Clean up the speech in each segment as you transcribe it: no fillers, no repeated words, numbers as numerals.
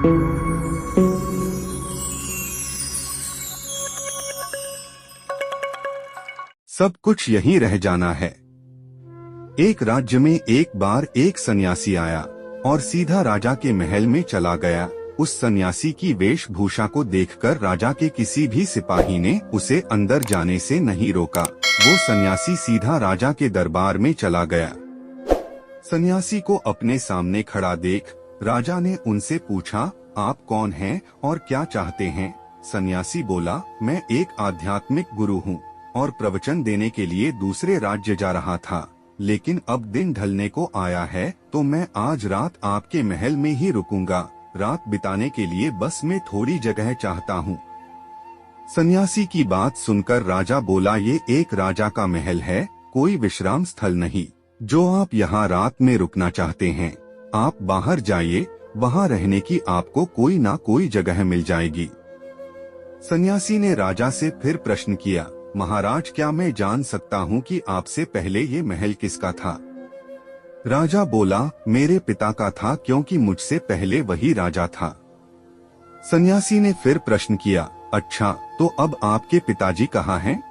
सब कुछ यहीं रह जाना है। एक राज्य में एक बार एक सन्यासी आया और सीधा राजा के महल में चला गया। उस सन्यासी की वेशभूषा को देखकर राजा के किसी भी सिपाही ने उसे अंदर जाने से नहीं रोका। वो सन्यासी सीधा राजा के दरबार में चला गया। सन्यासी को अपने सामने खड़ा देख राजा ने उनसे पूछा, आप कौन हैं और क्या चाहते हैं? सन्यासी बोला, मैं एक आध्यात्मिक गुरु हूँ और प्रवचन देने के लिए दूसरे राज्य जा रहा था, लेकिन अब दिन ढलने को आया है तो मैं आज रात आपके महल में ही रुकूंगा। रात बिताने के लिए बस में थोड़ी जगह चाहता हूँ। सन्यासी की बात सुनकर राजा बोला, ये एक राजा का महल है, कोई विश्राम स्थल नहीं। जो आप यहाँ रात में रुकना चाहते हैं, आप बाहर जाइए, वहाँ रहने की आपको कोई ना कोई जगह मिल जाएगी। सन्यासी ने राजा से फिर प्रश्न किया, महाराज क्या मैं जान सकता हूँ कि आपसे पहले ये महल किसका था? राजा बोला, मेरे पिता का था, क्योंकि मुझसे पहले वही राजा था। सन्यासी ने फिर प्रश्न किया, अच्छा तो अब आपके पिताजी कहाँ हैं?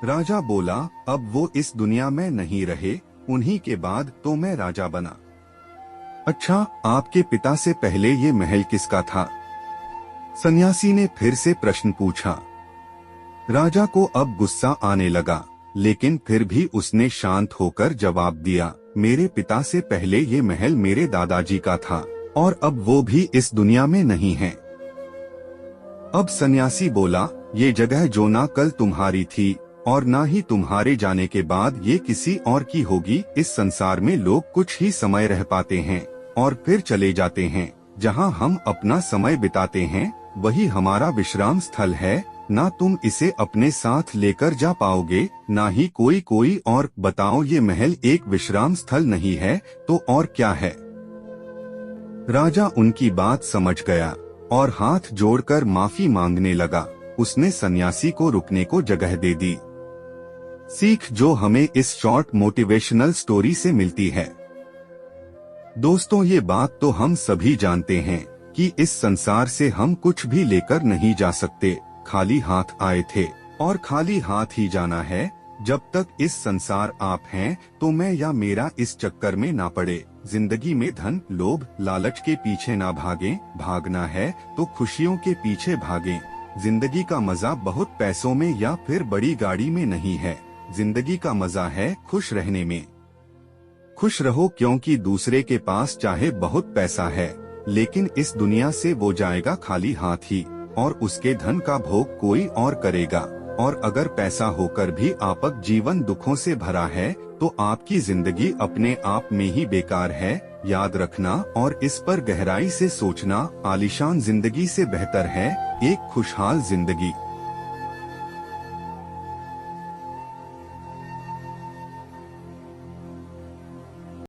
राजा बोला, अब वो इस दुनिया में नहीं रहे, उन्हीं के बाद तो मैं राजा बना। अच्छा, आपके पिता से पहले ये महल किसका था? सन्यासी ने फिर से प्रश्न पूछा। राजा को अब गुस्सा आने लगा, लेकिन फिर भी उसने शांत होकर जवाब दिया, मेरे पिता से पहले ये महल मेरे दादाजी का था और अब वो भी इस दुनिया में नहीं है। अब सन्यासी बोला, ये जगह जो ना कल तुम्हारी थी और ना ही तुम्हारे जाने के बाद ये किसी और की होगी। इस संसार में लोग कुछ ही समय रह पाते हैं और फिर चले जाते हैं। जहाँ हम अपना समय बिताते हैं वही हमारा विश्राम स्थल है। ना तुम इसे अपने साथ लेकर जा पाओगे, ना ही कोई और। बताओ, ये महल एक विश्राम स्थल नहीं है तो और क्या है? राजा उनकी बात समझ गया और हाथ जोड़कर माफी मांगने लगा। उसने सन्यासी को रुकने को जगह दे दी। सीख जो हमें इस शॉर्ट मोटिवेशनल स्टोरी से मिलती है। दोस्तों, ये बात तो हम सभी जानते हैं कि इस संसार से हम कुछ भी लेकर नहीं जा सकते। खाली हाथ आए थे और खाली हाथ ही जाना है। जब तक इस संसार आप हैं तो मैं या मेरा इस चक्कर में ना पड़े। जिंदगी में धन, लोभ, लालच के पीछे ना भागें। भागना है तो खुशियों के पीछे भागें। जिंदगी का मजा बहुत पैसों में या फिर बड़ी गाड़ी में नहीं है। जिंदगी का मजा है खुश रहने में। खुश रहो, क्योंकि दूसरे के पास चाहे बहुत पैसा है, लेकिन इस दुनिया से वो जाएगा खाली हाथ ही और उसके धन का भोग कोई और करेगा। और अगर पैसा होकर भी आपका जीवन दुखों से भरा है तो आपकी जिंदगी अपने आप में ही बेकार है। याद रखना और इस पर गहराई से सोचना, आलीशान जिंदगी से बेहतर है एक खुशहाल जिंदगी।